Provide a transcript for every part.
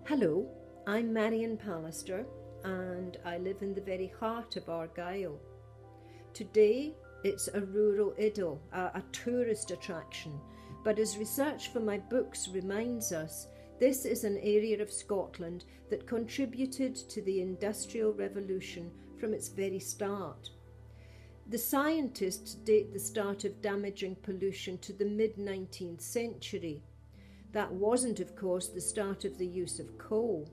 Hello, I'm Marian Pallister and I live in the very heart of Argyll. Today it's a rural idyll, a tourist attraction, but as research for my books reminds us, this is an area of Scotland that contributed to the Industrial Revolution from its very start. The scientists date the start of damaging pollution to the mid-19th century. That wasn't, of course, the start of the use of coal.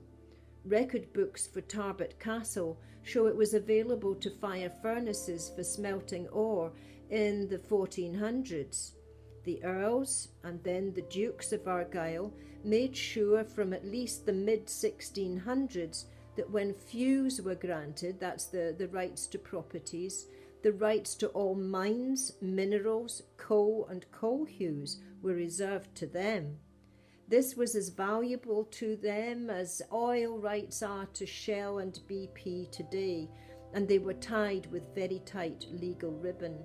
Record books for Tarbet Castle show it was available to fire furnaces for smelting ore in the 1400s. The Earls and then the Dukes of Argyll made sure from at least the mid-1600s that when feus were granted, that's the rights to properties, the rights to all mines, minerals, coal and coal hues were reserved to them. This was as valuable to them as oil rights are to Shell and BP today, and they were tied with very tight legal ribbon.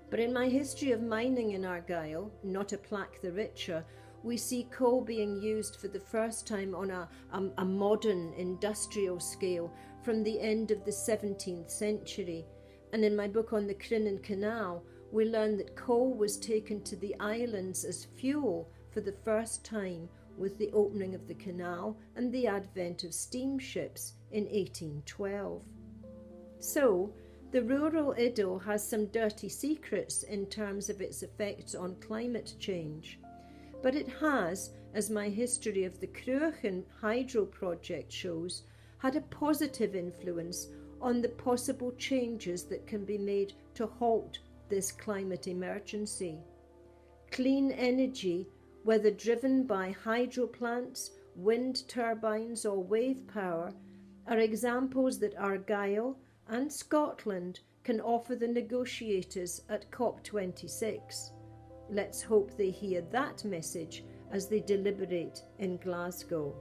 But in my history of mining in Argyll, not a Plack the Richer, we see coal being used for the first time on a modern industrial scale from the end of the 17th century. And in my book on the Crinan Canal, we learn that coal was taken to the islands as fuel for the first time with the opening of the canal and the advent of steamships in 1812. So, the rural idyll has some dirty secrets in terms of its effects on climate change. But it has, as my history of the Cruachan hydro project shows, had a positive influence on the possible changes that can be made to halt this climate emergency. Clean energy, whether driven by hydro plants, wind turbines or wave power, are examples that Argyll and Scotland can offer the negotiators at COP26. Let's hope they hear that message as they deliberate in Glasgow.